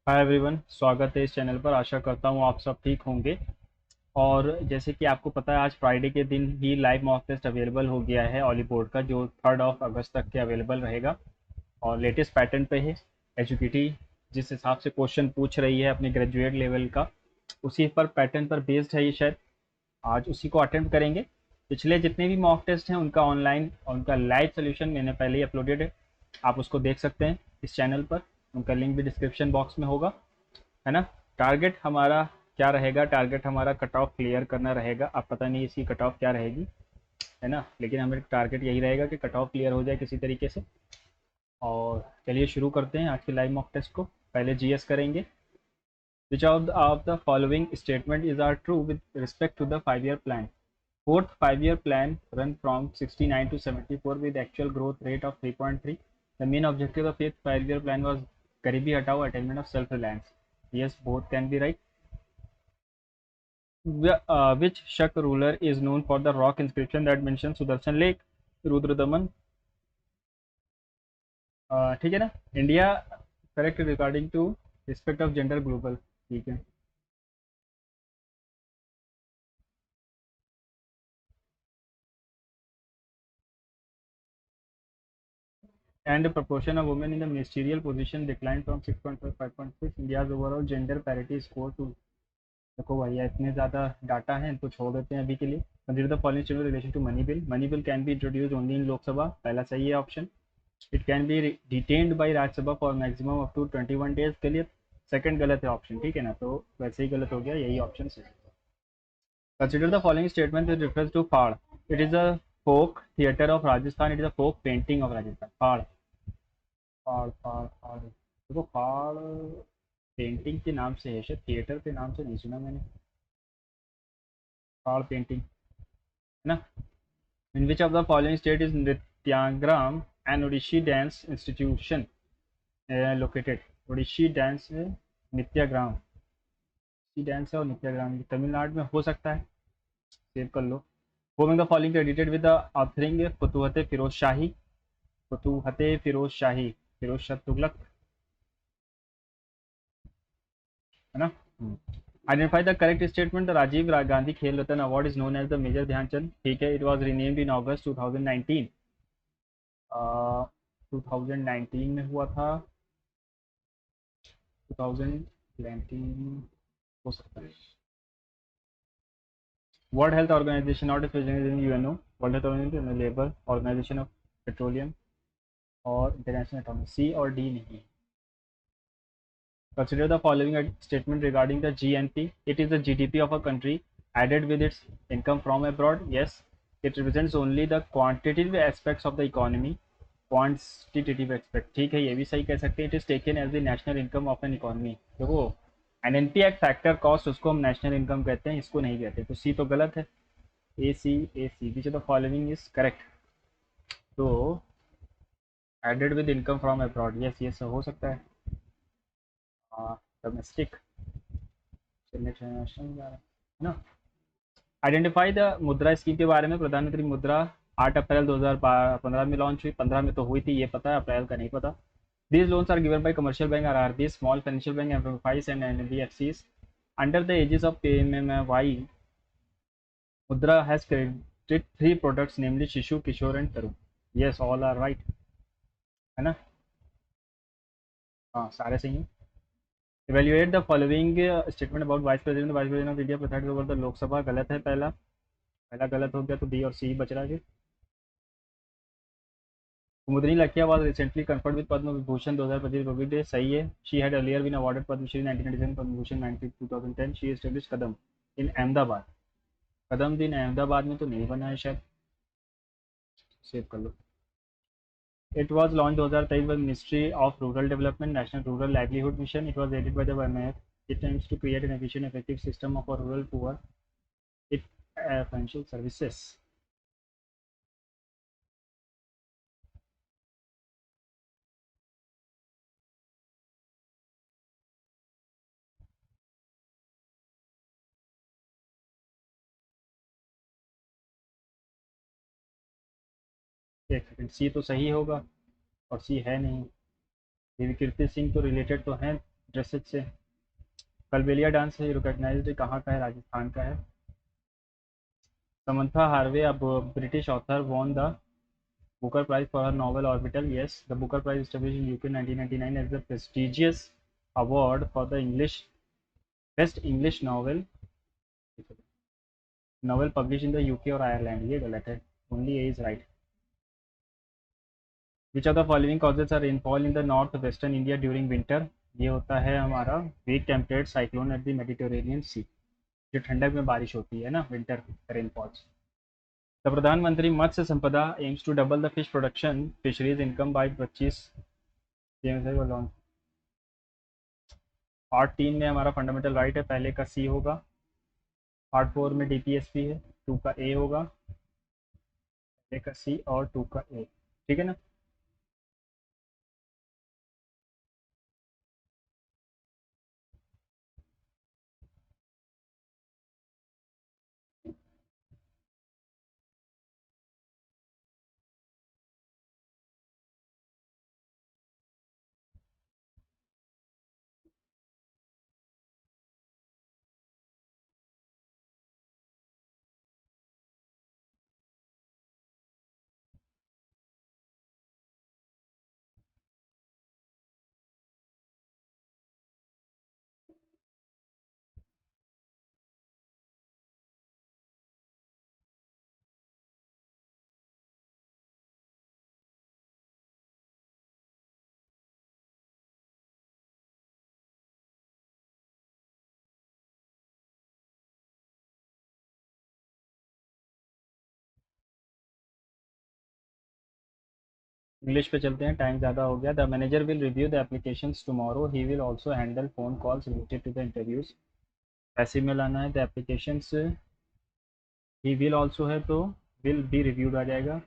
Hi everyone, स्वागत है इस चैनल पर। आशा करता हूँ आप सब ठीक होंगे। और जैसे कि आपको पता है, आज फ्राइडे के दिन ही लाइव मॉक टेस्ट अवेलेबल हो गया है ऑली बोर्ड का, जो 3 अगस्त तक के अवेलेबल रहेगा। और लेटेस्ट पैटर्न पे है। एजुकेटी जिस हिसाब से क्वेश्चन पूछ रही है अपने ग्रेजुएट लेवल का, उसी पर पैटर्न पर बेस्ड है ये शायद। आज उसी को अटेम्प्ट करेंगे। पिछले जितने भी मॉक टेस्ट हैं उनका ऑनलाइन और उनका लाइव सोल्यूशन मैंने पहले ही अपलोडेड है। आप उसको देख सकते हैं इस चैनल पर। उनका लिंक भी डिस्क्रिप्शन बॉक्स में होगा, है ना। टारगेट हमारा क्या रहेगा? टारगेट हमारा कट ऑफ क्लियर करना रहेगा। अब पता नहीं इसकी कट ऑफ क्या रहेगी, है ना, लेकिन हमें टारगेट यही रहेगा कि कट ऑफ क्लियर हो जाए किसी तरीके से। और चलिए शुरू करते हैं आज के लाइव मॉक टेस्ट को। पहले जीएस करेंगे। Which of the following statement is are true with respect to the 5 year plan? Fourth five-year plan run from 69 to 74 with actual growth rate of 3.3. The main objective of fifth five-year plan was Garibi Hatao, attainment of self-reliance. Yes, both can be right. Which Shak ruler is known for the rock inscription that mentions Sudarshan Lake? Rudradaman. ठीक है ना। India correct regarding to respect of gender global. ठीक है। And the proportion of women in the ministerial position declined from 6.5 to 5.6. India's overall gender parity score to। देखो भैया, इतने ज़्यादा data हैं तो छोड़ देते हैं अभी के लिए। Consider the following statement relation to money bill. Money bill can be introduce only in Lok Sabha. पहला सही है option. It can be detained by Rajya Sabha for maximum up to 21 days के लिए। सेकंड गलत है ऑप्शन, ठीक है ना, तो वैसे ही गलत हो गया, यही ऑप्शन सही है। Consider the following statement with reference to Phad. It is a folk theatre of Rajasthan. It is a folk painting of Rajasthan. Phad Phad Phad फाड़, देखो फाड़ पेंटिंग के नाम से है शायद, थिएटर के नाम से नहीं सुना मैंने। फाड़ पेंटिंग, है ना। In which of the following state is Nrityangram an Odissi dance institution located? Odissi dance है नित्याग्राम। ओडिशी डांस है और नित्याग्राम तमिलनाडु में हो सकता है। सेव कर लो। Whom the following credited with the authoring फतुहत Firoz शाही? फतुहत फिरोज शाही, फिरोज शाह तुगलक, है ना। Identify the correct statement. The Rajiv Gandhi Khel Ratna award is known as the major Dhyanchand. ठीक है। It was renamed in August 2019। 2019 में हुआ था। 2019 हो सकता है। World health organisation, not UNO. World health organisation, labour organisation of petroleum और इंटरनेशनल एटॉमिक। सी और डी नहीं। Consider the following statement regarding the GNP. It is the GDP of a country added with its income from abroad. Yes. It represents only the quantitative aspects of the economy. Quantitative aspect, ठीक है, ये भी सही कह सकते हैं। It is taken as the national income of an economy. देखो, NNP एक फैक्टर कॉस्ट, उसको हम नेशनल इनकम कहते हैं, इसको नहीं कहते, तो सी तो गलत है। A C which of the following is correct? तो added with income from abroad, yes ये सब हो सकता है। डोमेस्टिक इंटरनेशनल, है ना। आइडेंटिफाई द मुद्रा स्कीम के बारे में। प्रधानमंत्री मुद्रा 8 अप्रैल 2015 में लॉन्च हुई। 15 में तो हुई थी, ये पता है, अप्रैल का नहीं पता। These loans are given by commercial bank or RBs, small financial bank, MFIs and NBFCs. Under the aegis of PMMY, Mudra has created three products, namely Shishu, Kishore and Tarun. Yes, all are right, है ना। हाँ, सारे सही हैं। Evaluate the following statement about vice president. Vice president of India presides over the Lok Sabha. गलत है पहला। पहला गलत हो गया, तो बी और सी बच रहा है। कुमुदनी लखिया was recently conferred with Padma Vibhushan 2025 Republic day. सही है। She had earlier been awarded Padmashri 1997, Padma Bhushan 2010। She established Kadam in Ahmedabad. कदम दिन अहमदाबाद में तो नहीं बना है शायद। सेव कर लो। It was launched 2023 by Ministry of Rural Development, National Rural Livelihood Mission. It was aided by the WMF. It aims to create an efficient, effective system of rural poor it financial services. एक second, सी तो सही होगा और सी है नहीं। देवी कीर्ति सिंह तो related तो हैं ड्रेसेज से। कलबेलिया डांस है रिकॉग्नाइज्ड कहाँ का है? राजस्थान का है। समंथा हार्वे अब British author won the Booker Prize for her novel Orbital. Yes, the Booker Prize established in UK 1999 as the prestigious award for the English best English novel published in the UK or Ireland. ये गलत है, only A is right. Which of the following causes a rainfall in the north western India during winter? ये होता है हमारा weak temperate cyclone at the Mediterranean Sea, जो ठंडक में बारिश होती है ना, winter rainfalls. The Pradhan Mantri Matsya Sampada aims to double the fish production fisheries income by 25। Part 3 में हमारा फंडामेंटल राइट है, पहले का सी होगा। पार्ट 4 में डीपीएसपी है, 2 का ए होगा। पहले का सी और 2 का ए, ठीक है ना। इंग्लिश पे चलते हैं, टाइम ज़्यादा हो गया। The manager will review the applications tomorrow, he will also handle phone calls related to the interviews. Passive में लाना है, the applications he will also है तो विल बी रिव्यूड आ जाएगा।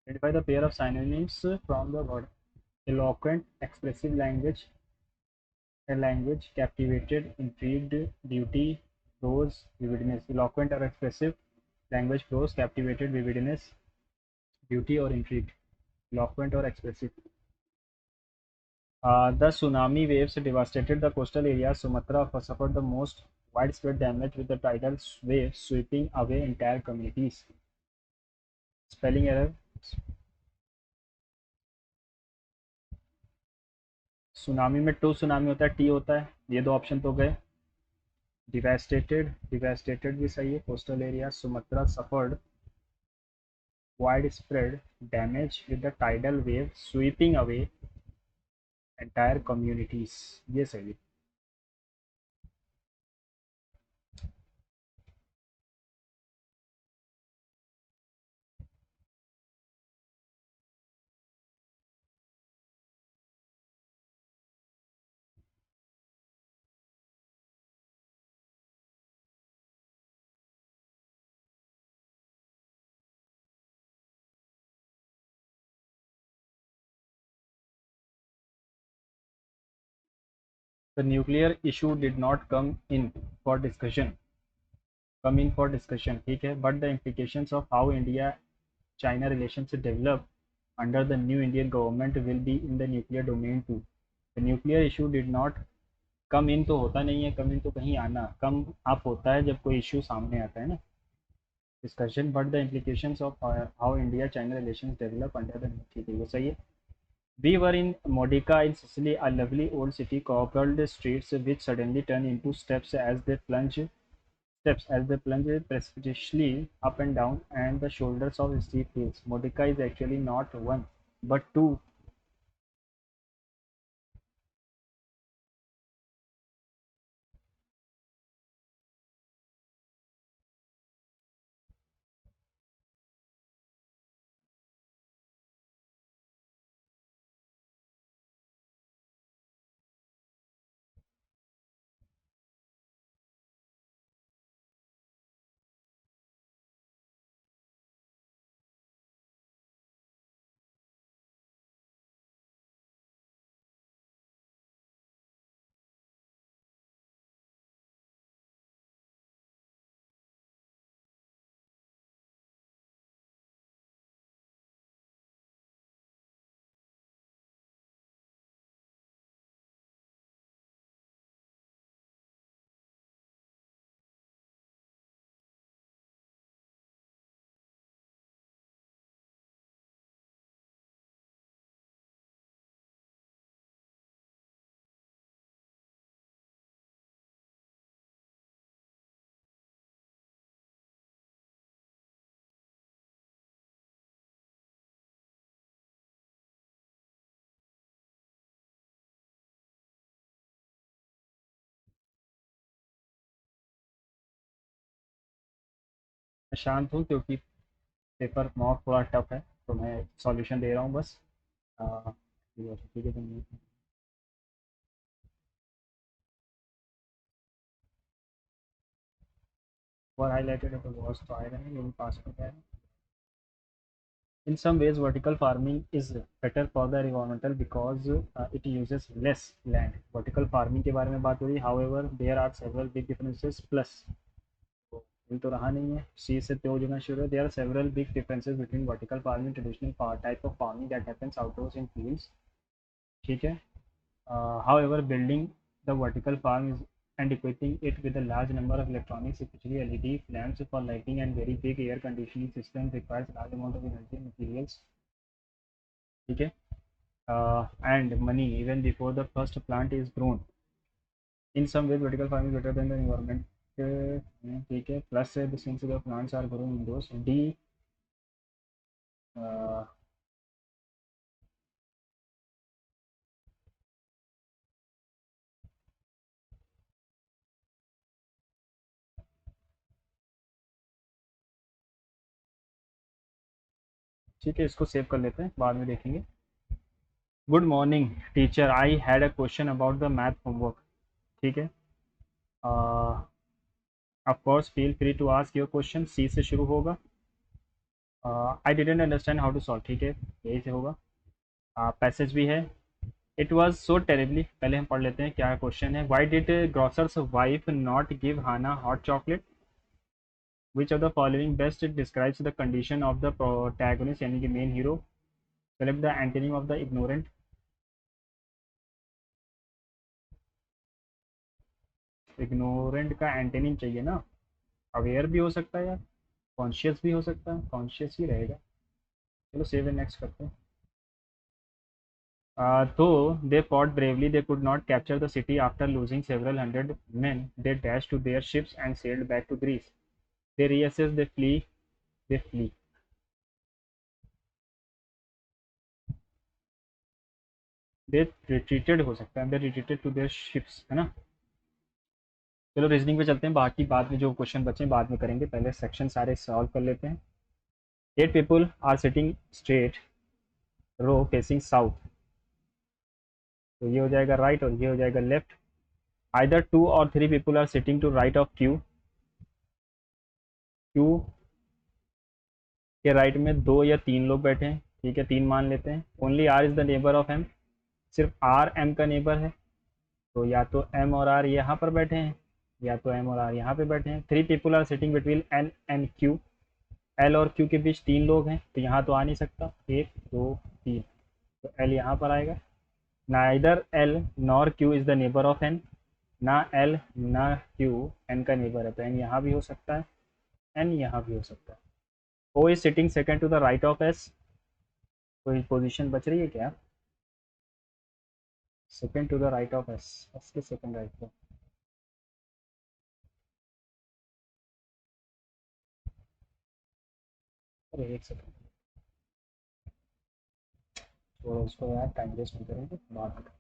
Identify the pair of synonyms from the word eloquent, expressive language, a language captivated, intrigued, beauty, prose, vividness। eloquent और expressive language, prose, captivated, vividness, beauty और intrigued। eloquent और expressive। The tsunami waves devastated the coastal areas. Sumatra suffered the most widespread damage with the tidal wave sweeping away entire communities। Spelling error। Tsunami में to tsunami होता है, T होता है, ये दो option तो गए। डिवास्टेटेड, डिवास्टेटेड भी सही है। Coastal area, Sumatra suffered widespread damage with the tidal wave sweeping away entire communities, ये सही है। The nuclear issue did not come in for discussion, ठीक है, but the implications of how India China relationship develop under the new Indian government will be in the nuclear domain too. The nuclear issue did not come in, तो होता नहीं है, come in तो कहीं आना, come up होता है जब कोई issue सामने आता है ना, discussion, but the implications of how India China relations develop under the, ठीक है वो सही है. We were in Modica in Sicily, a lovely old city cobbled streets which suddenly turn into steps as they plunge precipitously up and down and the shoulders of steep hills. Modica is actually not one, but two. मैं शांत हूँ क्योंकि paper mock थोड़ा tough है, तो मैं solution दे रहा हूँ बस. ठीक है तुम और हाईलाइटेड है तो बहुत तो आएगा नहीं, ये भी पास हो जाएगा. In some ways, vertical farming is better for the environmental because it uses less land. Vertical farming के बारे में बात हो रही है. However, there are several big differences. Plus, तो ये तो रहा नहीं है. C से तो होना शुरू है. There are several big differences between vertical farming, traditional type of farming that happens outdoors in fields. ठीक है. However, building the vertical farm is and equipping it with a large number of electronics, especially LED lamps for lighting and very big air conditioning systems, requires large amount of energy and materials. ठीक है. And money even before the first plant is grown. In some ways, vertical farming is better than the environment. ठीक है. Plus, since the plants are grown indoors. D. uh, ठीक है, इसको save कर लेते हैं, बाद में देखेंगे. Good morning teacher, I had a question about the math homework. ठीक है. Of course feel free to ask your question. C से शुरू होगा. I didn't understand how to solve. ठीक है, यही से होगा. पैसेज भी है. इट वॉज सो टेरेबली, पहले हम पढ़ लेते हैं क्या क्वेश्चन है. Why did grocer's wife not give Hana hot chocolate. Which of the following best describes the condition of the protagonist यानी कि main hero. Select the antonym of the ignorant. Ignorant का एंटोनिम चाहिए ना. Aware भी हो सकता है यार, कॉन्शियस भी हो सकता है, कॉन्शियस ही रहेगा. चलो सेव एंड नेक्स्ट करते हैं. Though they fought bravely, they could not capture the city. After losing several hundred men, they dashed to their ships and sailed back to Greece. They reassess, they flee. They retreated हो सकता है, they retreated to their ships, है ना. चलो reasoning पे चलते हैं, बाकी बाद में जो क्वेश्चन बचे हैं बाद में करेंगे, पहले सेक्शन सारे सॉल्व कर लेते हैं. 8 people are sitting straight row facing south, तो ये हो जाएगा राइट और ये हो जाएगा left. Either 2 or 3 people are sitting to right of Q. Q के राइट में 2 या 3 लोग बैठे हैं. ठीक है, 3 मान लेते हैं. Only R is the neighbour of M, सिर्फ आर एम का नेबर है, तो या तो एम और आर यहाँ पर बैठे हैं, या तो एम और आर यहाँ पे बैठे हैं। 3 people are sitting between L and Q. L और क्यू के बीच 3 लोग हैं, तो यहाँ तो आ नहीं सकता, 1 2 3, तो एल यहाँ पर आएगा। Neither L nor Q is the neighbour of N, ना एल ना क्यू एन का नेबर है, तो एन यहाँ भी हो सकता है, एन यहाँ भी हो सकता है। O is sitting second to the right of S, कोई पोजीशन बच रही है क्या? Second to the right of S, S के सेकंड राइट पे। अरे एक सेकंड, छोड़ो उसको यार, टाइम वेस्ट नहीं करेंगे, बात करेंगे।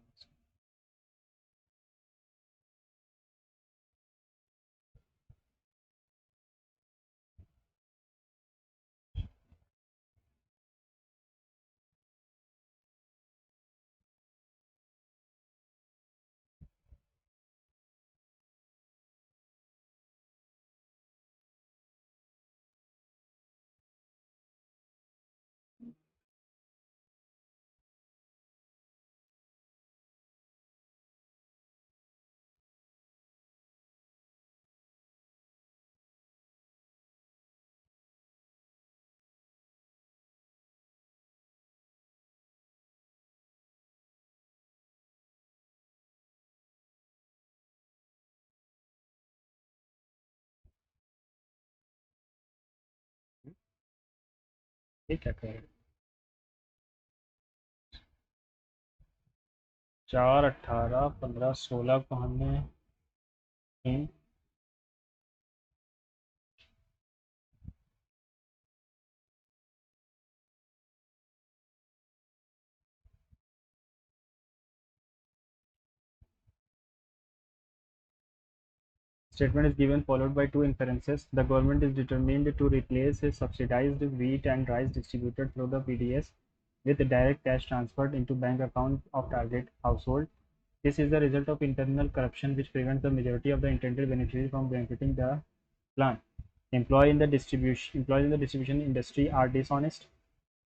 ये क्या करें? 4 18 15 16 को हमने इन statement is given followed by two inferences. The government is determined to replace subsidized wheat and rice distributed through the PDS with direct cash transferred into bank account of target household. This is the result of internal corruption which prevents the majority of the intended beneficiaries from benefiting the plan. Employees in the distribution industry are dishonest.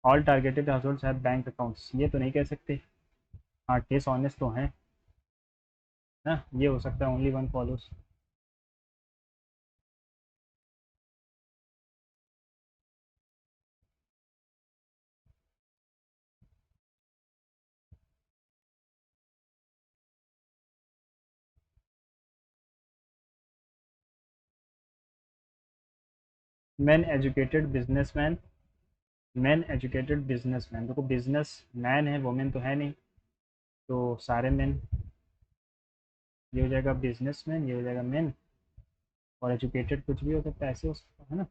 All targeted households have bank accounts. ये तो नहीं कह सकते, हाँ dishonest तो हैं ना, ये हो सकता है only one follows. Men educated businessman, man educated businessman, देखो बिजनेस मैन है, वोमेन तो है नहीं, तो सारे मैन, ये हो जाएगा बिजनेसमैन, ये हो जाएगा मैन, और एजुकेटेड कुछ भी हो सकता है, ऐसे हो सकता है ना।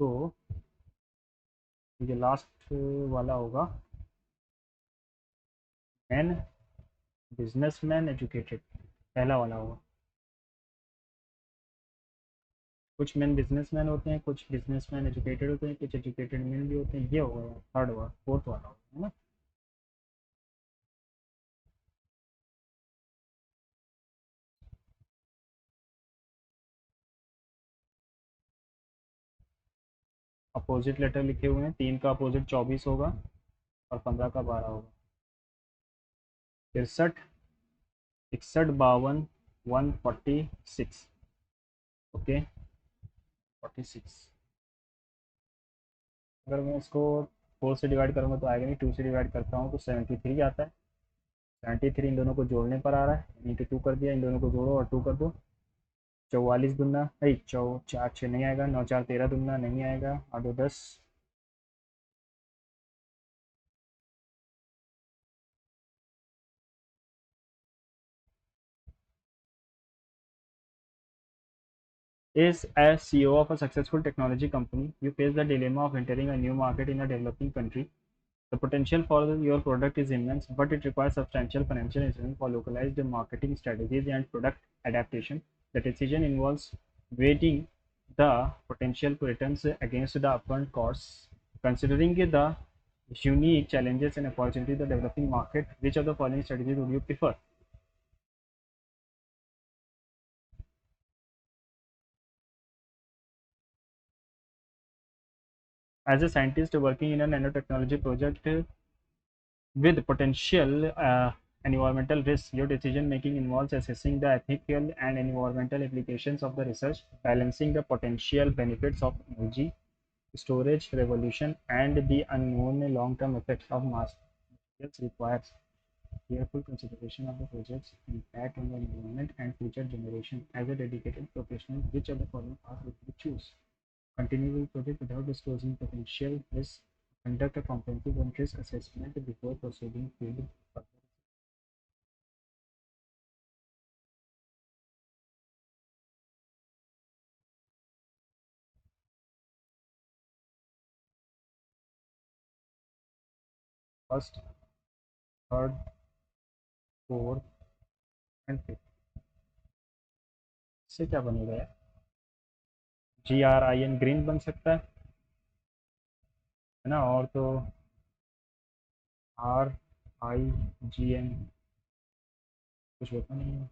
तो ये लास्ट वाला होगा, मैन बिजनेसमैन एजुकेटेड, पहला वाला होगा। कुछ मैन बिजनेसमैन होते हैं, कुछ बिजनेसमैन एजुकेटेड होते हैं, कुछ एजुकेटेड मैन भी होते हैं, ये होगा थर्ड वाला, फोर्थ वाला होगा, है ना। अपोजिट लेटर लिखे हुए हैं, 3 का अपोजिट 24 होगा और 15 का 12 होगा। 63 61 52 146, ओके 46। अगर मैं इसको 4 से डिवाइड करूँगा तो आएगा नहीं, 2 से डिवाइड करता हूँ तो 73 आता है। 73 इन दोनों को जोड़ने पर आ रहा है, इंटू 2 कर दिया, इन दोनों को जोड़ो और 2 कर दो। 44 दुना नहीं, 4 6 नहीं आएगा, 9 4 13 दुना नहीं आएगा, 8 2 10। Is as CEO of a successful technology company, you face the dilemma of entering a new market in a developing country. The potential for your product is immense, but it requires substantial financial investment for localized marketing strategies and product adaptation. The decision involves weighting the potential returns against the upfront costs. Considering the unique challenges and opportunities of the developing market, which of the following strategies would you prefer? As a scientist working in a nanotechnology project with potential Environmental risk. Your decision making involves assessing the ethical and environmental implications of the research, balancing the potential benefits of energy storage revolution and the unknown long-term effects of mass materials requires careful consideration of the project's impact on the environment and future generation. As a dedicated professional, which of the following path would you choose? Continue the project without disclosing potential risks. Conduct a comprehensive and risk assessment before proceeding with further. First, third, fourth and fifth इससे क्या बनेगा यार? GRIN green बन सकता है ना, और तो RIGN कुछ होता नहीं है,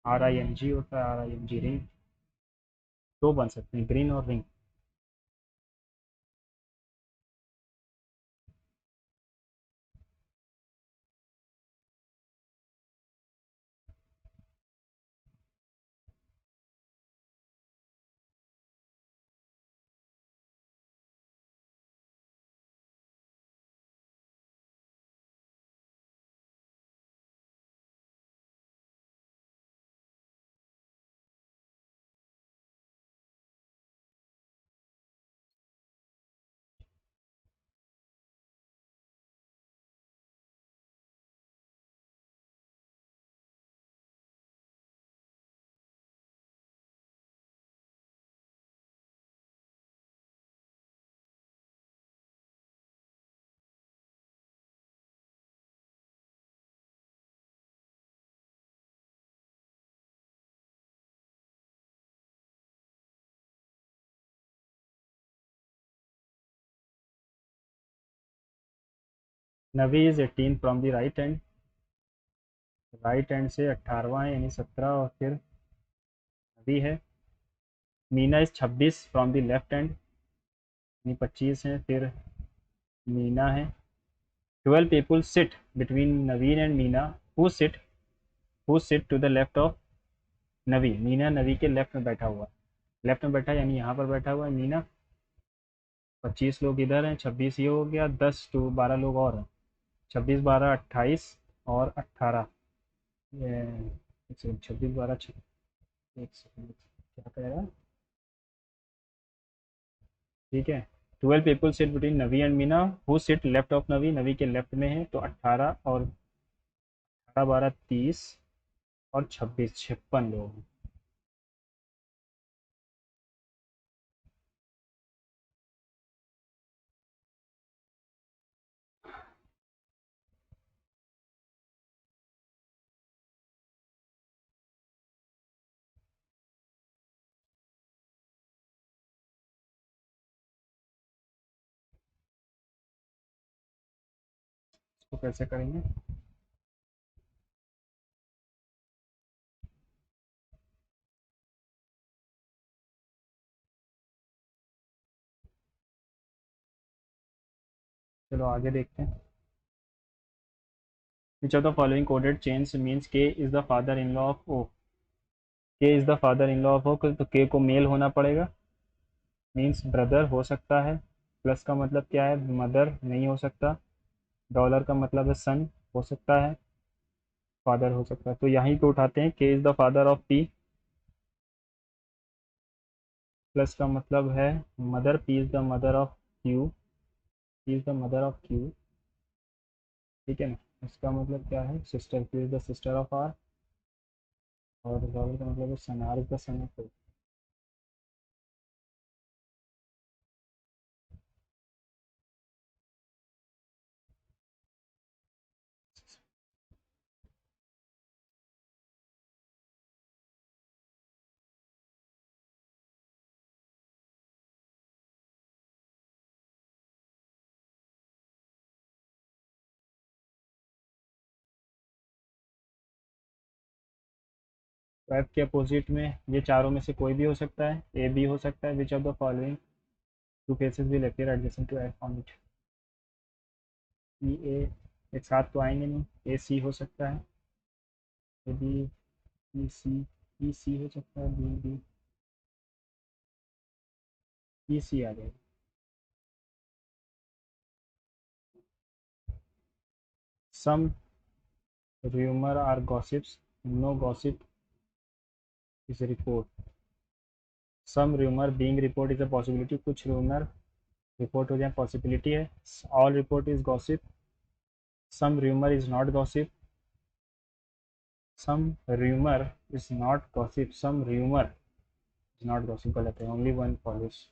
RING होता है, RING रिंग। दो बन सकते हैं, ग्रीन और ring. Navi is 18 from the right hand, right hand से 18वां है यानी 17, और फिर नवी है। Meena is 26 from the left hand यानी 25 है, फिर मीना है। 12 people sit between Naveen and Meena. Who sit to the left of नवी? मीना नवी के लेफ्ट में बैठा हुआ, लेफ्ट में बैठा यानी यहाँ पर बैठा हुआ है मीना। 25 लोग इधर हैं, 26 ये हो गया, 10 to 12 लोग और हैं। 26 12 28 और 18, एक सेकंड, 26 12 एक सेकंड क्या कहेगा, ठीक है। 12 people sit between Navi and Meena. Who sit left of Navi? Navi के लेफ्ट में है, तो 18 और 18 12 30 और 26 56 लोग हैं। इसको कैसे करेंगे? चलो आगे देखते हैं। Which of the following coded chains means K is the father-in-law of O? K is the father-in-law of O, तो K को मेल होना पड़ेगा, मीन्स ब्रदर हो सकता है। प्लस का मतलब क्या है? मदर नहीं हो सकता। डॉलर का मतलब है सन, हो सकता है। फादर हो सकता है, तो यहीं पे उठाते हैं, K is the father of P। Plus का मतलब है mother, P is the mother of Q, P is the mother of Q, ठीक है ना। इसका मतलब क्या है? Sister, Q is the sister of R, और डॉलर का मतलब है सन, R is the son of O। Web के अपोजिट में ये चारों में से कोई भी हो सकता है, ए बी हो सकता है। Which of the following two faces will appear adjacent to I format? E A एक साथ तो आएंगे नहीं, ए सी हो सकता है, ए बी, ई सी हो सकता है, बी बी, ई सी आ जाएगा। सम rumor are gossips, no gossip is a report. Some rumor being report is a possibility, कुछ rumor report हो जाए possibility है, all report is gossip, some rumor is not gossip, some rumor is not gossip, some rumor is not gossip, गलत है, only one follows.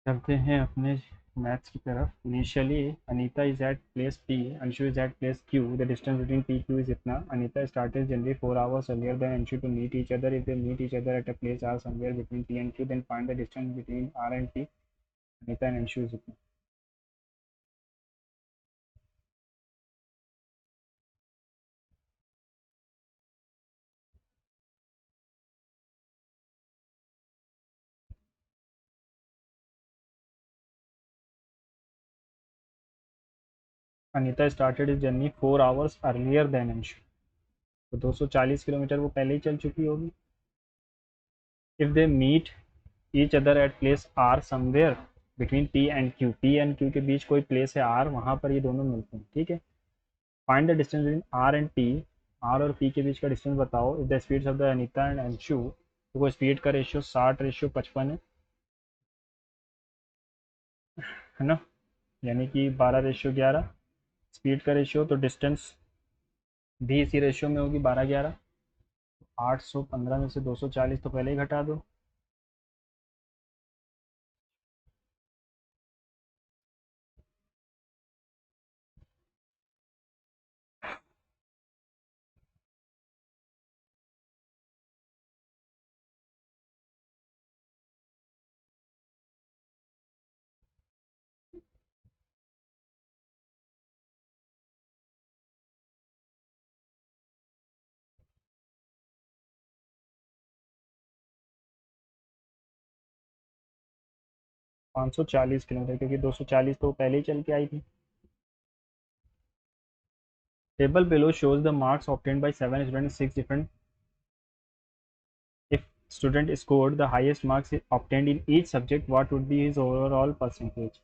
चलते हैं अपने maths की तरफ। Initially Anita is at place P, Anshu is at place Q, the distance between P Q is इतना। Anita started generally 4 hours earlier than Anshu to meet each other. If they meet each other at a place r somewhere between p and q, then find the distance between r and p Anita and Anshu is equal. Anita started is journey 4 hours earlier than Anshu, तो 240 kilometre वो पहले ही चल चुकी होगी. If they meet each other at place R somewhere between P and Q, P and Q के बीच कोई प्लेस है आर, वहाँ पर ये दोनों मिलते हैं. ठीक है. Find the distance between R and P, R और पी के बीच का डिस्टेंस बताओ. If the speeds of the Anita and Anshu, तो वो स्पीड का रेशियो 60:55 है ना, यानी कि 12:11. स्पीड का रेशियो, तो डिस्टेंस भी इसी रेशियो में होगी, 12:11. 815 में से 240 तो पहले ही घटा दो. 540 किलोमीटर, क्योंकि 240 तो पहले ही चल के आई थी. Table below shows the marks obtained by 7 students in 6 different. If student scored the highest marks obtained in each subject, what would be his overall percentage?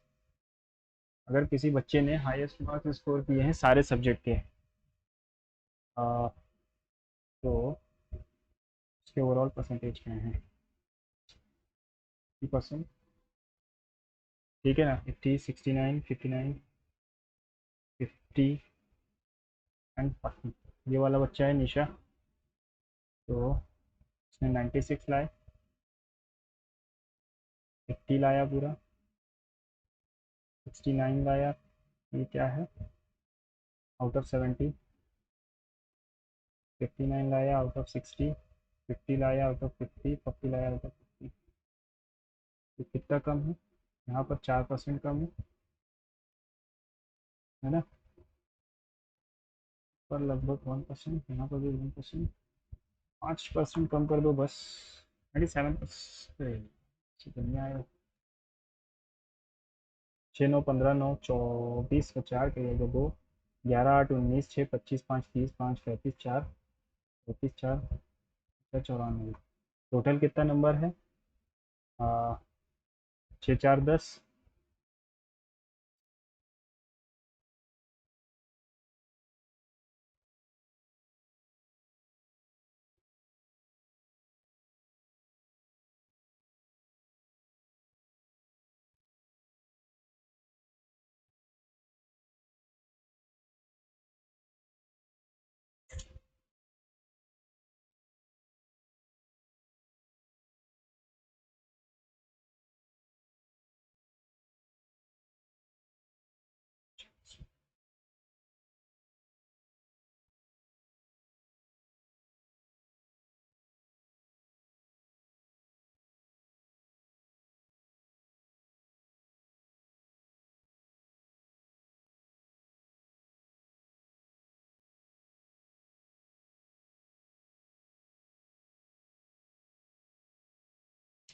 अगर किसी बच्चे ने हाईएस्ट मार्क्स स्कोर किए हैं सारे सब्जेक्ट के, तो उसके ओवरऑल परसेंटेज क्या है? 50%. ठीक है ना. 50, 69, 59, 50 एंड 40. ये वाला बच्चा है निशा, तो उसने 96 लाए, 50 लाया पूरा, 69 लाया. ये क्या है? Out of 70. 59 लाया आउट ऑफ 60. 50 लाया आउट ऑफ 50. 40 लाया आउट ऑफ 50. तो कितना कम है? यहाँ पर 4% कम है ना, पर लगभग 1%. यहाँ पर भी 1%. 5% कम कर दो बस. 97%. बढ़िया है. 6 9 15 9 24 का 4 करिएगा 2. 11 8 19 6 25 5 30 5 35 4 35 4 94. टोटल कितना नंबर है? 6 4 10.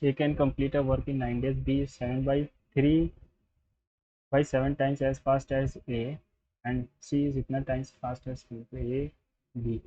A can complete a work in 9 days. B is 7 by 7 times as fast as A, and C is इतना times fast as B. तो A, B.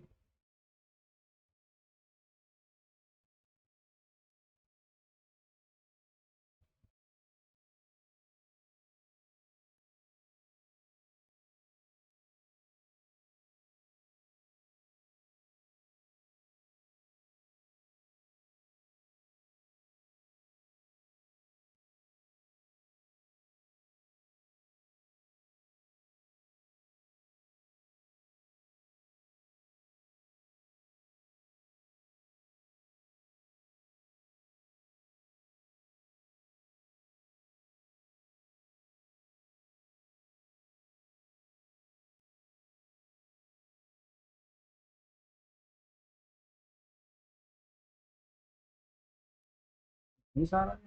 ये सारा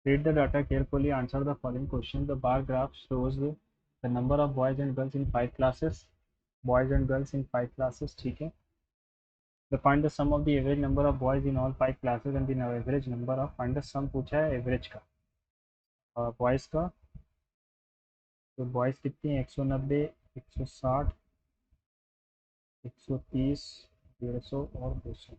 Read the data carefully. Answer the following question. The bar graph shows the number of boys and girls in 5 classes. Boys and girls in 5 classes. ठीक है. The find the sum of the average number of boys in all 5 classes and the average number of find the sum पूछा है average का. Boys का तो boys कितनी है 190 160 130 150 और 200.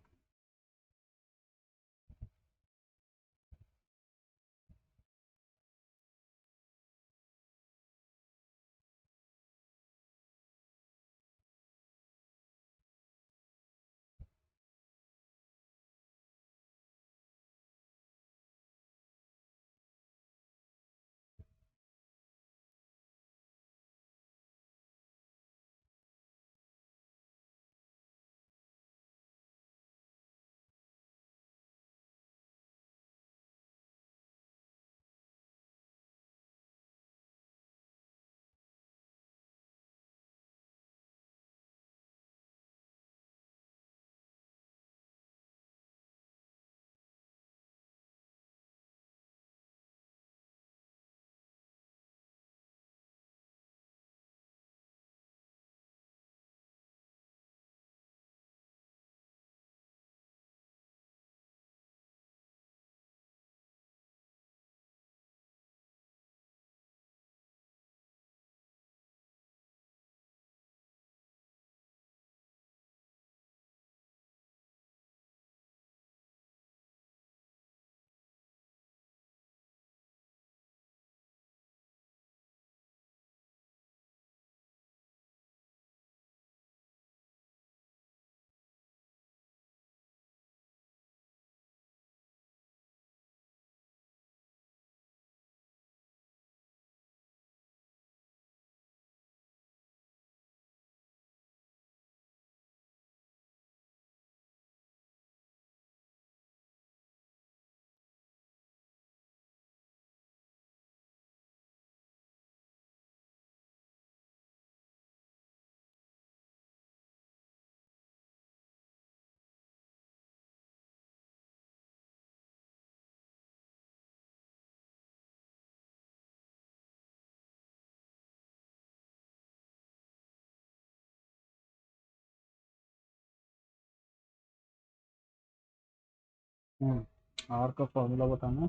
आर का फॉर्मूला बताना.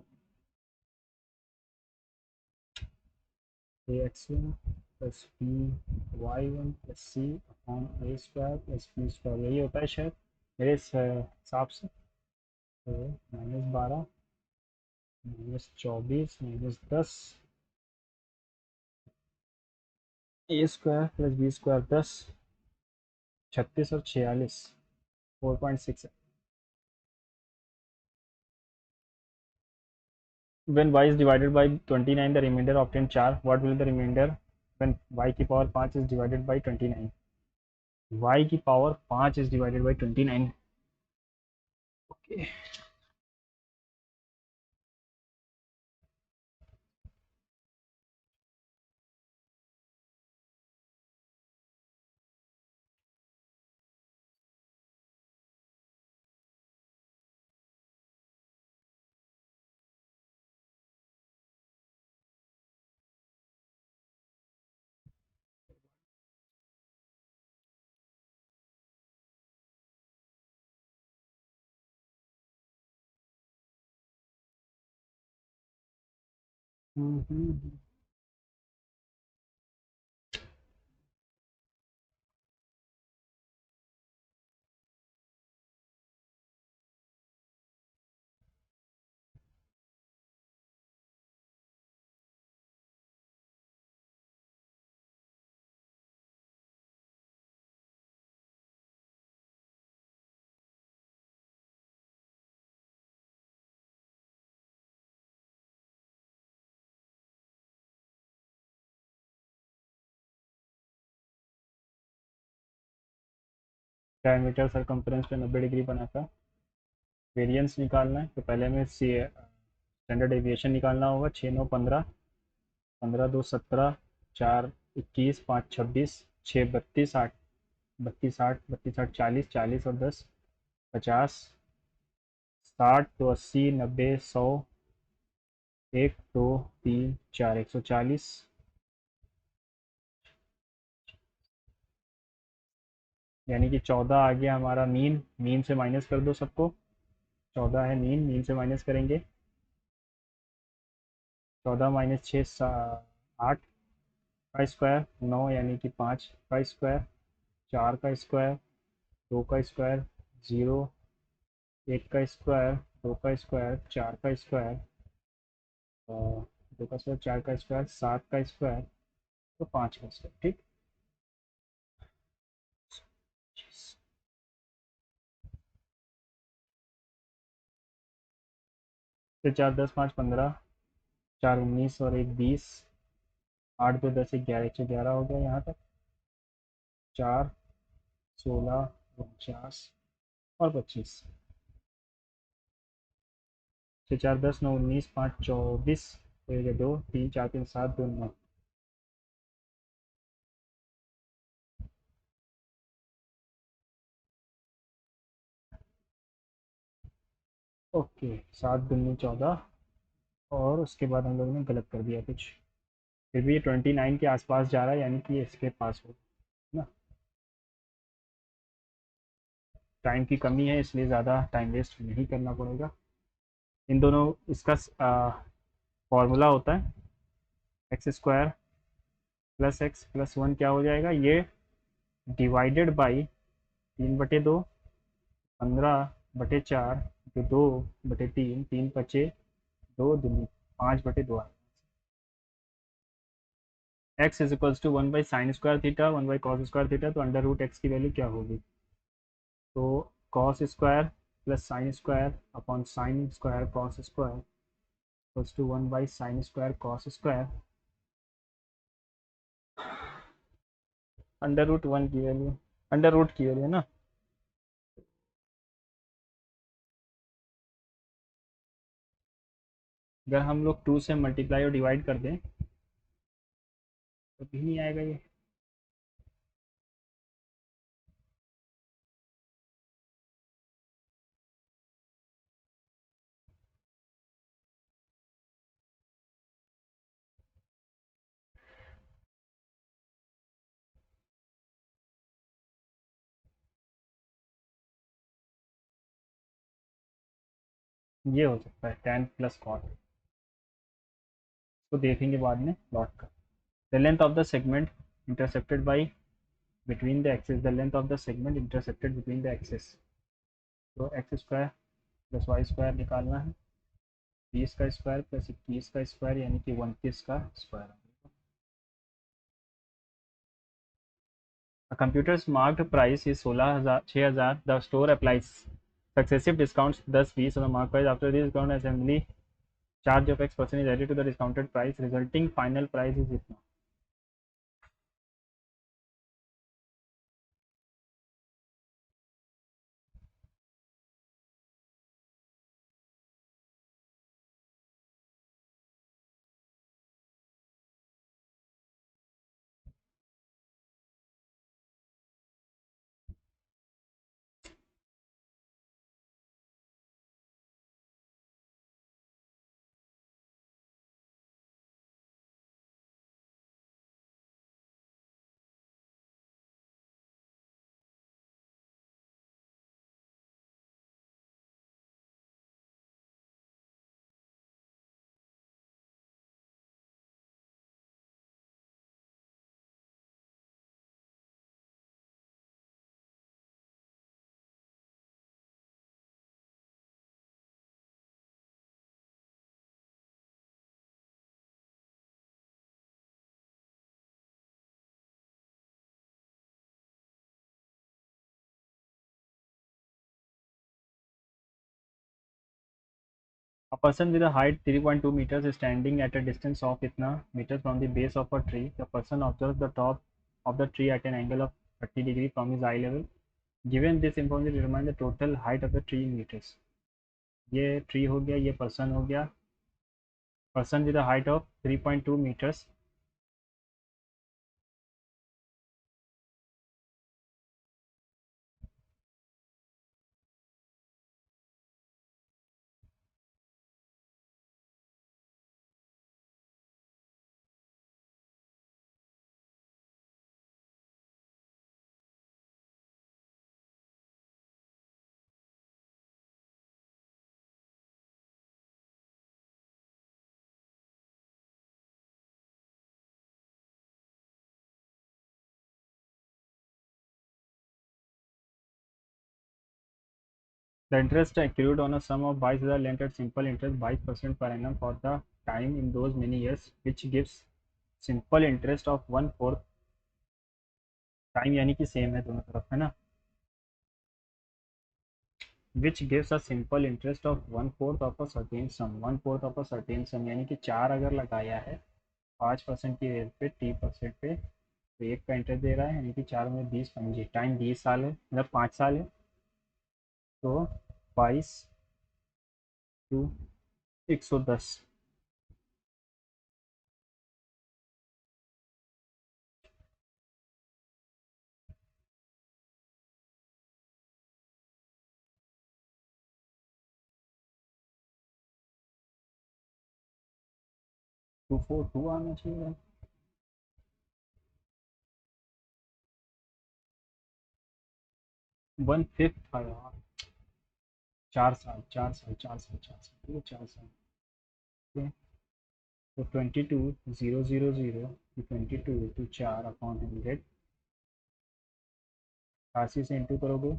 ax1 plus B y1 plus C upon A square plus B square यही होता है शायद मेरे हिसाब से. तो -12 -24 -10 ए स्क्वायर प्लस बी स्क्वायर 10 36 और 46 4.6. When y is divided by 29 the remainder obtained 4. What will the remainder when y की power 5 is divided by 29? y की power 5 is divided by 29. Okay. Diameter circumference पे 90 डिग्री बना था. Variance निकालना है तो पहले हमें स्टैंडर्ड एविएशन निकालना होगा. 6 9 15 15 2 17 4 21 5 26 6 32 8 32 8 32 8 40 40 और 10 50 60 तो 80 90 100 एक दो तीन चार, 140। यानी कि 14 आ गया हमारा मीन। मीन से माइनस कर दो सबको। 14 है मीन, मीन से माइनस करेंगे। 14 माइनस 6 8 का स्क्वायर, 9 यानी कि 5 का स्क्वायर, 4 का स्क्वायर, 2 का स्क्वायर, 0, 1 का स्क्वायर, 2 का स्क्वायर, 4 का स्क्वायर, और 2 का स्क्वायर, 4 का स्क्वायर, 7 का स्क्वायर, तो 5 का स्क्वायर। ठीक। फिर 4 10 5 15, 4 19 और 1 20, 8 2 10 11, 111 हो गया यहाँ तक। 4 16 49 और 25। 6 4 10 9 19, 5 24, 1 2 3 4 3 7 2 9। ओके, 7 दूनी 14, और उसके बाद हम लोगों ने गलत कर दिया कुछ। फिर भी ये 29 के आसपास जा रहा है, यानी कि ये इसके पास हो ना। टाइम की कमी है, इसलिए ज़्यादा टाइम वेस्ट नहीं करना पड़ेगा। इन दोनों, इसका फॉर्मूला होता है x square plus x plus 1, क्या हो जाएगा ये, डिवाइडेड बाई 3/2, 15/4, जो 2/3, 3 × 2 दूनी 5/2। X is equals to 1/sin² theta 1/cos² theta, तो अंडर रूट एक्स की वैल्यू क्या होगी। तो cos square plus sine square upon sine square cos square equals to 1/sin² cos square, under root 1 की value, under root की value ना। अगर हम लोग 2 से मल्टीप्लाई और डिवाइड कर दें तो भी नहीं आएगा ये। ये हो सकता है tan प्लस कॉट, तो देखेंगे बाद में प्लॉट का। The length of the segment intercepted by between the axes, the length of the segment intercepted between the axes, तो X square plus Y square निकालना है। 20 का स्क्वायर प्लस 21 का स्क्वायर, यानी कि 29 का square. A computer's marked price is 16,000 6,000. The store applies successive discounts 10 20 on the mark price. After this discount assembly charge of X% is added to the discounted price. Resulting final price is इतना। A person with a height 3.2 meters is standing at a distance of इतना meters from the base of a tree. The person observes the top of the tree at an angle of 30 degree from his eye level. Given this information, determine the total height of the tree in meters. ये tree हो गया, ये person हो गया। Person with a height of 3.2 meters, The interest accrued on a sum of 22,000 lent at simple interest 22% per annum for the time in those many years, which gives simple interest of 1/4 time, यानी कि same है दोनों तरफ, है ना, which gives a simple interest of 1/4 of a certain sum, 1/4 of a certain sum, यानी कि 4 अगर लगाया है 5% की रेट पे 30% पे, तो एक का इंटरेस्ट दे रहा है, यानी कि 4 में 20 समझिए, टाइम 20 साल है, मतलब 5 साल है, तो 22 टू 110, 242 आना चाहिए। 1/5 था यार, 4 साल, 4 साल, 4 साल, 4 साल, ये 4 साल, ठीक है। तो 22,000 22 to 4/100, 88 से इंटू करोगे,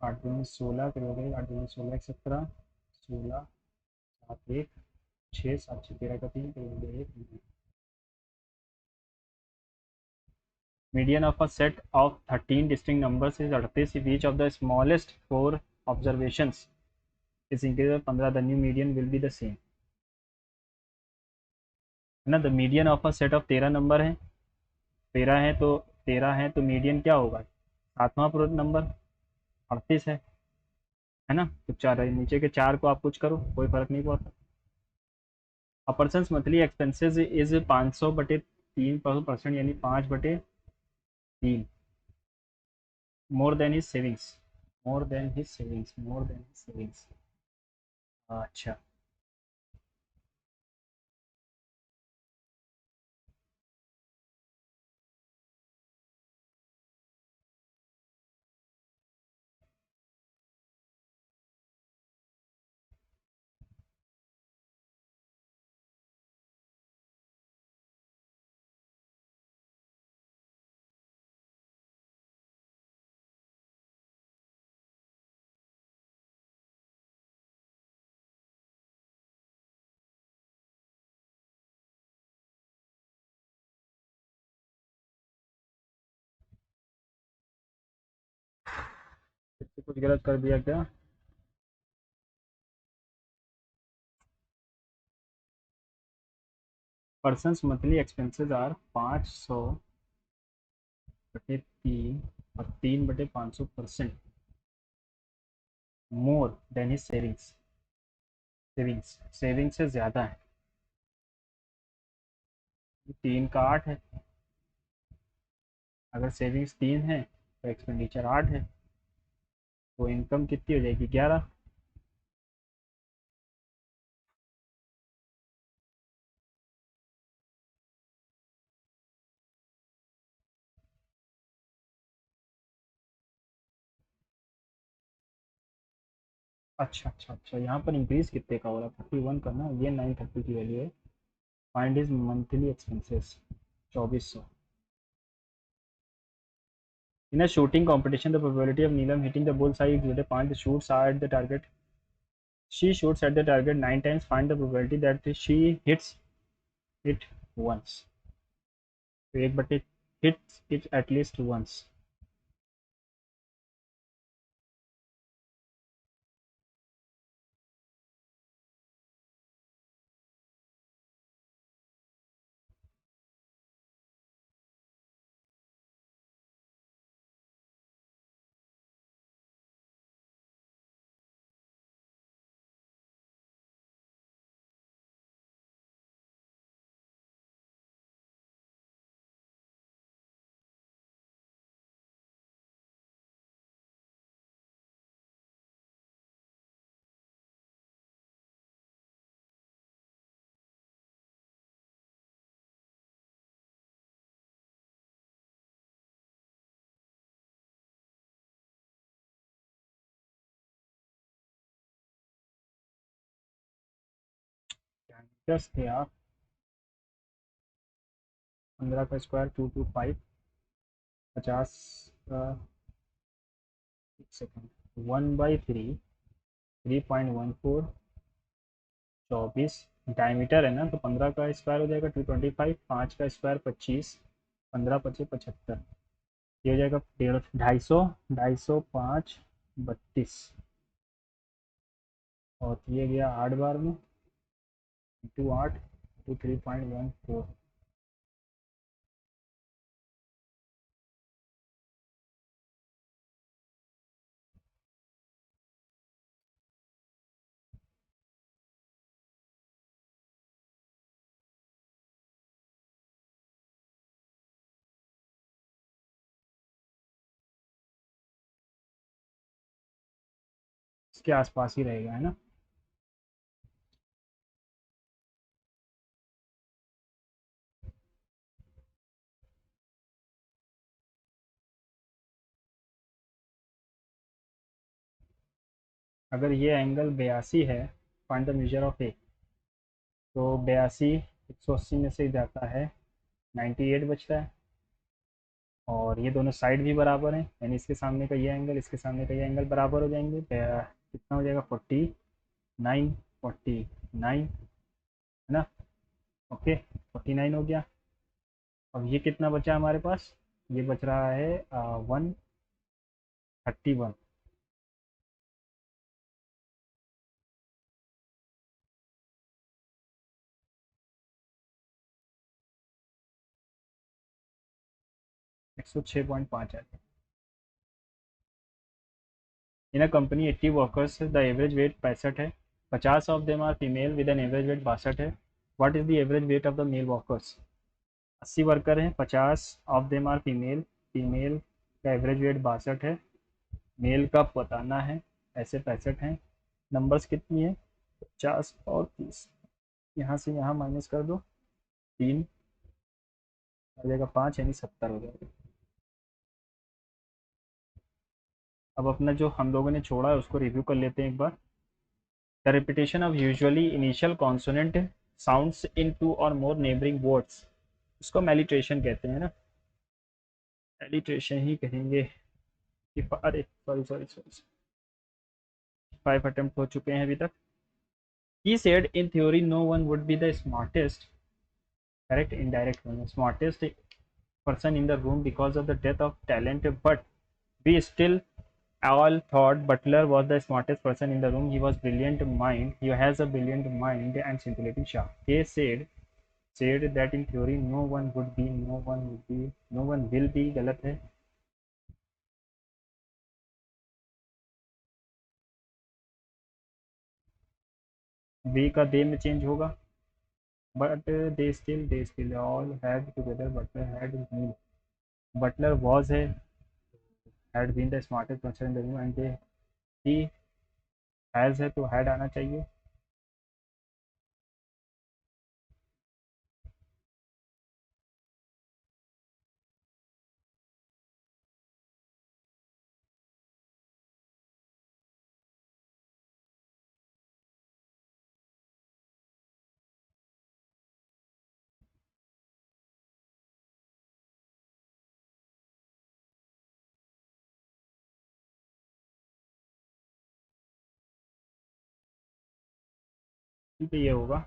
8 दूनी 16 करोगे, 8 दूनी 16, 17, 16, 7 1, 6 7 6 13 का 3 करोगे 1। Median of a set of 13 distinct numbers is 38, if each of the smallest 4 observations is increased by 15, the new median will be the same, है ना। The median of a set of 13 number है, 13 है तो 13 है तो median क्या होगा, सातवां पूर्ण नंबर 38 है ना, तो चार नीचे के चार को आप कुछ करो, कोई फर्क नहीं पड़ता। A person monthly expenses is 500/3%, यानी 5/3, more than his savings, more than his savings, more than his savings, अच्छा। इससे कुछ गलत कर दिया क्या? पर्सन मंथली एक्सपेंसेस आर 500/3 और 3/500% more than his savings, savings savings से ज़्यादा है, 3 का 8 है, अगर सेविंग्स 3 है तो एक्सपेंडिचर 8 है, तो इनकम कितनी हो जाएगी, 11। अच्छा अच्छा अच्छा, यहाँ पर इंक्रीज कितने का हो रहा है, 41 करना, ये 930 की वैल्यू है। Find is monthly expenses 2400। In a shooting competition, the probability of Neelam hitting the bullseye is 0.5. The shoots are at the target. She shoots at the target 9 times. Find the probability that she hits it once. तो एक बटे hits it at least once. दस थे आप, 15 का square 225, 50 का, एक second, 1/3, 3.14, 24 diameter है ना, तो 15 का स्क्वायर हो जाएगा 225, 5 का स्क्वायर 25, 15 पचे 75, ये हो जाएगा 250, 250, 32, और ये गया 8 बार में, इंटू 8, इंटू 3.14। इसके आसपास ही रहेगा, है ना। अगर ये एंगल 82 है, फाइंड द मेजर ऑफ ए, तो 82 180 में से जाता है 98 बचता है, और ये दोनों साइड भी बराबर हैं, यानी इसके सामने का ये एंगल, इसके सामने का ये एंगल बराबर हो जाएंगे। कितना हो जाएगा 49, 49, है ना। ओके, 49 हो गया। अब ये कितना बचा हमारे पास, ये बच रहा है 131। 106.5 है। In a company 80 workers, the average weight 65 है, 50 of them are female with an average weight 62 है। What is the average weight of the male workers. 80 worker हैं, 50 of them are female, female का एवरेज वेट 62 है, mail का बताना है, ऐसे 65 हैं। नंबर्स कितनी है, 50 और 30, यहाँ से यहाँ माइनस कर दो, 3 हो जाएगा, 5 यानी 70 हो जाएगा। अब अपना जो हम लोगों ने छोड़ा है उसको रिव्यू कर लेते हैं एक बार। The repetition of usually initial consonant sounds in two or more neighbouring words, उसको मेलिट्रेशन कहते हैं ना, मेलिट्रेशन ही कहेंगे। अरे सॉरी सॉरी सॉरी, 5 अटेम्प्ट हो चुके हैं अभी तक। He said in theory no one would be the smartest, correct indirect one, smartest person in the room because of the death of talent, but we still all thought Butler was the smartest person in the room. He was brilliant mind. He has a brilliant mind and scintillating sharp. They said that in theory no one will be गलत है। B का दे में change होगा, but they still all had together Butler had been, Butler was है, had been the smartest person in the room, and they he has है तो had आना चाहिए। ठीक है, ये होगा।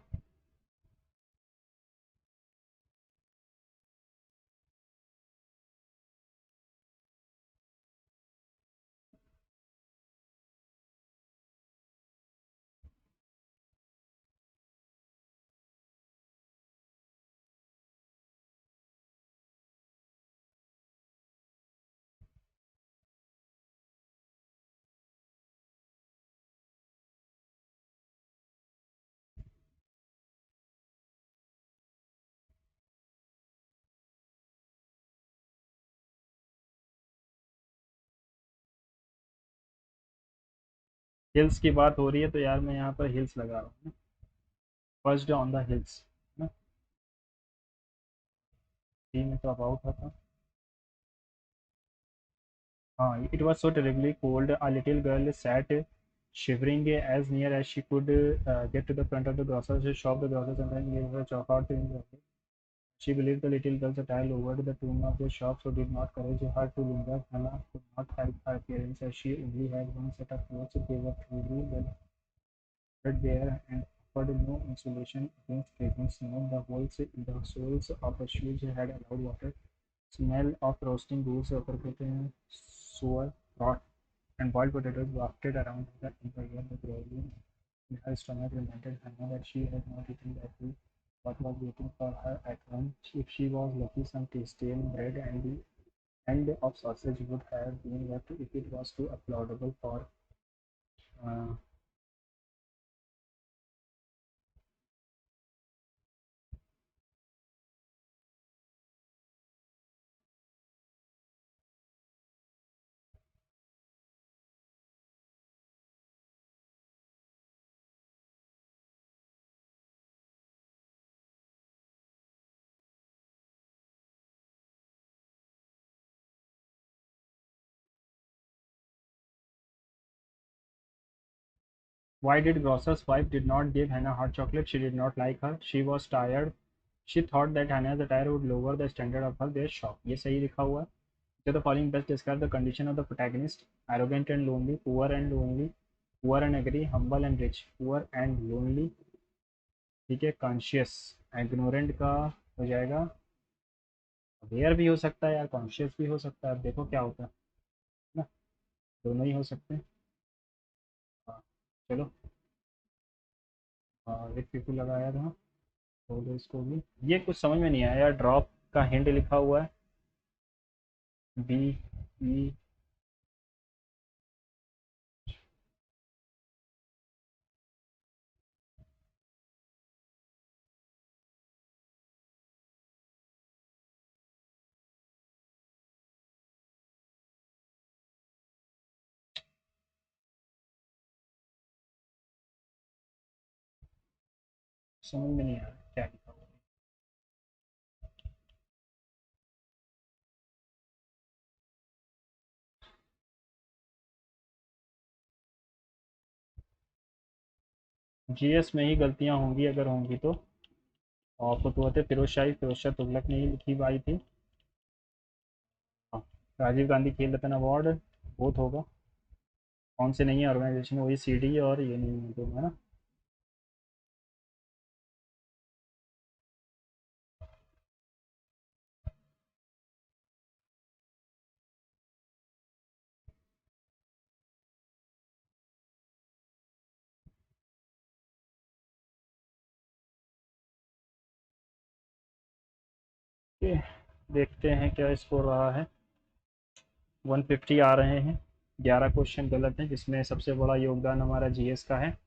हिल्स की बात हो रही है तो यार मैं यहाँ पर हिल्स लगा रहा हूँ, फर्स्ट ऑन द हिल्स, ना। डी में तो अबाउट था। हाँ, it was so terribly cold, a little girl sat shivering as near as she could get to the front of the grocer's shop. The grocers sometimes gave her chocolate in the She believed the little girl's attire lowered the tone of the shop, so did not encourage her to linger. Hannah could not help her appearance as she only had one set of clothes. They were truly well threadbare and offered no insulation against freezing snow. The soles of her shoes had a loud water smell of roasting goose, percolating sour rot, and boiled potatoes wafted around her in the air. The growling in her stomach reminded Hannah that she had not eaten that week. What was waiting for her at home? If she was lucky, some tasty bread and the end of sausage would have been left if it was too applaudable for uh, why did grocer's wife did not give Hannah hot chocolate? She did not like her. She was tired. She thought that Hannah's attire would lower the standard of her their shop. ये सही लिखा हुआ है. So the following best describe the condition of the protagonist: arrogant and lonely, poor and angry, humble and rich, poor and lonely. ठीक है, conscious ignorant का हो जाएगा. अवेयर भी हो सकता है यार, कॉन्शियस भी हो सकता है. अब देखो क्या होता है ना, दोनों ही हो सकते हैं. हाँ, चलो. एक पीपू लगाया था, तो दो इसको भी. ये कुछ समझ में नहीं आया यार, ड्रॉप का हिंट लिखा हुआ है. बी ई समझ में नहीं आ रहा क्या लिखा हुआ है. जीएस में ही गलतियां होंगी अगर होंगी तो. और फतुहत फिरोज शाह तुगलक ने ही लिखी हुई थी. हाँ, राजीव गांधी खेल रत्न अवार्ड बहुत होगा. कौन से नहीं है ऑर्गेनाइजेशन, वही सीडी और ये नहीं है, तो है ना. ओके, देखते हैं क्या स्कोर रहा है. 150 आ रहे हैं. 11 क्वेश्चन गलत हैं, जिसमें सबसे बड़ा योगदान हमारा जीएस का है.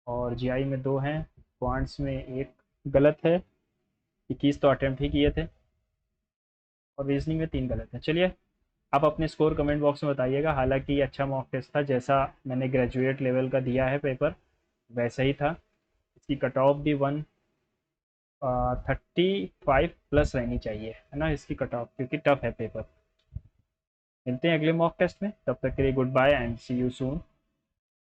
और जीआई में 2 हैं, क्वांट्स में एक गलत है. 21 तो अटेम्प्ट ही किए थे. और रीजनिंग में 3 गलत हैं. चलिए, आप अपने स्कोर कमेंट बॉक्स में बताइएगा. हालांकि ये अच्छा मॉक टेस्ट था, जैसा मैंने ग्रेजुएट लेवल का दिया है पेपर वैसा ही था. इसकी कट ऑफ भी 135 प्लस रहनी चाहिए, है ना, इसकी कट ऑफ, क्योंकि टफ है पेपर. मिलते हैं अगले मॉक टेस्ट में, तब तक के लिए good bye and see you soon.